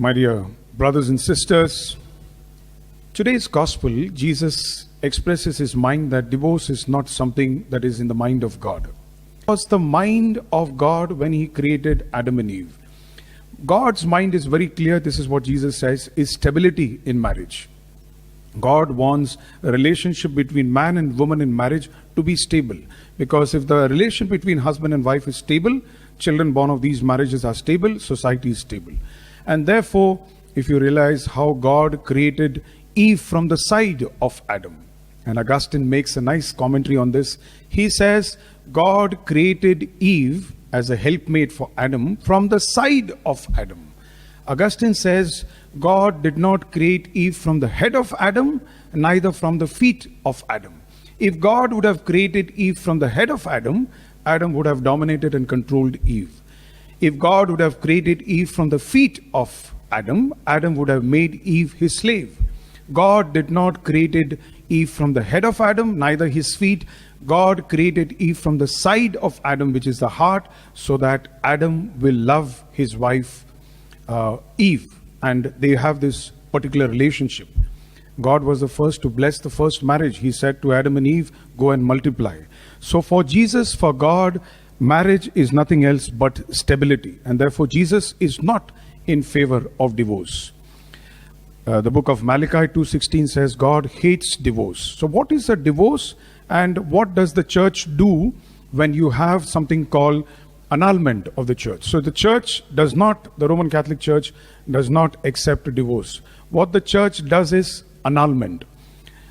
My dear brothers and sisters, today's gospel, Jesus expresses his mind that divorce is not something that is in the mind of God. It was the mind of God when he created Adam and Eve. God's mind is very clear. This is what Jesus says, is stability in marriage. God wants a relationship between man and woman in marriage to be stable. Because if the relation between husband and wife is stable, children born of these marriages are stable, society is stable. And therefore, if you realize how God created Eve from the side of Adam, and Augustine makes a nice commentary on this, he says, God created Eve as a helpmate for Adam from the side of Adam. Augustine says, God did not create Eve from the head of Adam, neither from the feet of Adam. If God would have created Eve from the head of Adam, Adam would have dominated and controlled Eve. If God would have created Eve from the feet of Adam, Adam would have made Eve his slave. God did not create Eve from the head of Adam, neither his feet. God created Eve from the side of Adam, which is the heart, so that Adam will love his wife Eve, and they have this particular relationship. God was the first to bless the first marriage. He said to Adam and Eve, go and multiply. So for Jesus, for God, marriage is nothing else but stability, and therefore Jesus is not in favor of divorce. The book of Malachi 2:16 says God hates divorce. So what is a divorce, and what does the church do when you have something called annulment of the church? So the church does not, the Roman Catholic Church does not accept divorce. What the church does is annulment.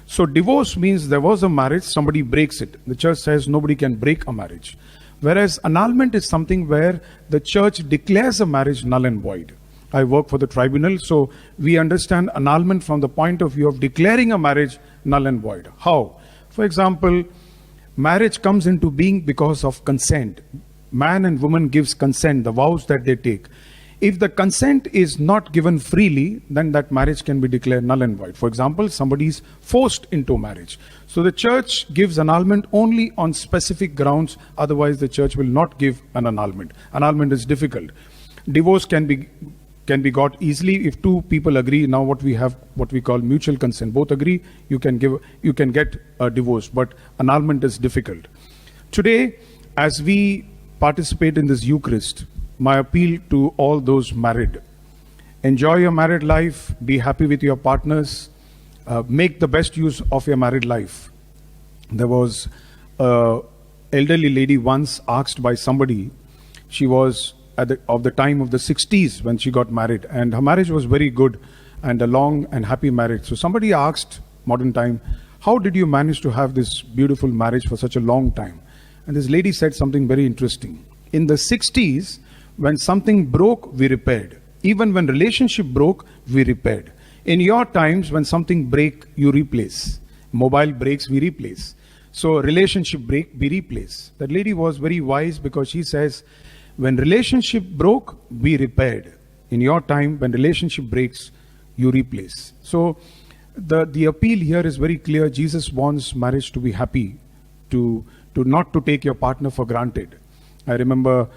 So divorce means there was a marriage, somebody breaks it. The church says nobody can break a marriage. Whereas annulment is something where the church declares a marriage null and void. I work for the tribunal, so we understand annulment from the point of view of declaring a marriage null and void. How? For example, marriage comes into being because of consent. Man and woman gives consent, the vows that they take. If the consent is not given freely, then that marriage can be declared null and void. For example, somebody is forced into marriage. So the church gives annulment only on specific grounds, otherwise the church will not give an annulment. Annulment is difficult. Divorce can be got easily if two people agree. Now what we call mutual consent. Both agree, you can get a divorce, but annulment is difficult. Today, as we participate in this Eucharist, my appeal to all those married: enjoy your married life, be happy with your partners, make the best use of your married life. There was an elderly lady once asked by somebody. She was of the time of the 60s when she got married, and her marriage was very good and a long and happy marriage. So somebody asked, modern time, how did you manage to have this beautiful marriage for such a long time? And this lady said something very interesting. In the 60s, when something broke, we repaired. Even when relationship broke, we repaired. In your times, when something break, you replace. Mobile breaks, we replace. So relationship break, we replace. That lady was very wise, because she says, when relationship broke, we repaired. In your time, when relationship breaks, you replace. So the appeal here is very clear. Jesus wants marriage to be happy, to not to take your partner for granted. I remember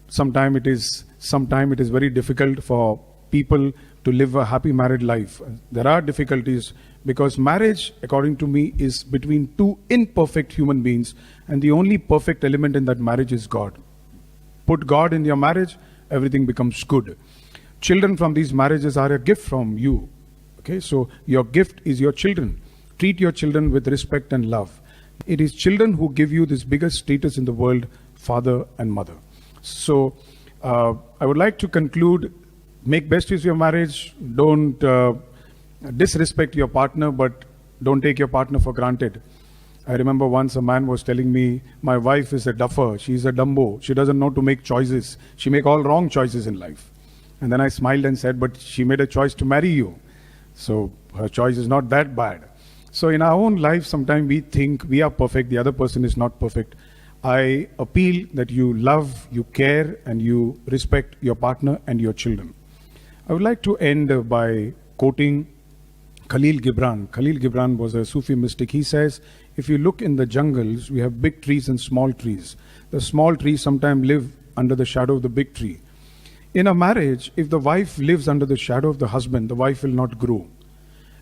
sometime it is very difficult for people to live a happy married life. There are difficulties because marriage, according to me, is between two imperfect human beings, and the only perfect element in that marriage is God. Put God in your marriage, everything becomes good. Children from these marriages are a gift from you. Okay, so your gift is your children. Treat your children with respect and love. It is children who give you this biggest status in the world, father and mother. So I would like to conclude: make best use of your marriage. Don't disrespect your partner, but don't take your partner for granted. I remember once a man was telling me, my wife is a duffer, she's a dumbo, she doesn't know to make choices, she make all wrong choices in life. And then I smiled and said, but she made a choice to marry you, so her choice is not that bad. So in our own life, sometimes we think we are perfect, the other person is not perfect. I appeal that you love, you care, and you respect your partner and your children. I would like to end by quoting Khalil Gibran. Khalil Gibran was a Sufi mystic. He says, if you look in the jungles, we have big trees and small trees. The small trees sometimes live under the shadow of the big tree. In a marriage, if the wife lives under the shadow of the husband, the wife will not grow.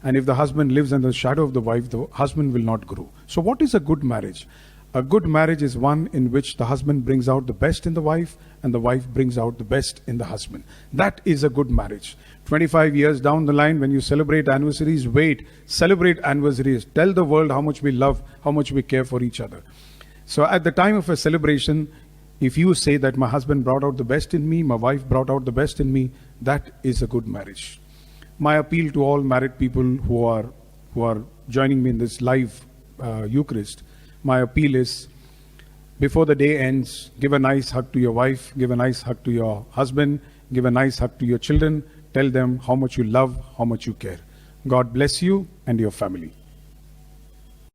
And if the husband lives under the shadow of the wife, the husband will not grow. So what is a good marriage? A good marriage is one in which the husband brings out the best in the wife and the wife brings out the best in the husband. That is a good marriage. 25 years down the line, when you celebrate anniversaries, wait, celebrate anniversaries. Tell the world how much we love, how much we care for each other. So at the time of a celebration, if you say that my husband brought out the best in me, my wife brought out the best in me, that is a good marriage. My appeal to all married people who are joining me in this live Eucharist, my appeal is, before the day ends, give a nice hug to your wife, give a nice hug to your husband, give a nice hug to your children, tell them how much you love, how much you care. God bless you and your family.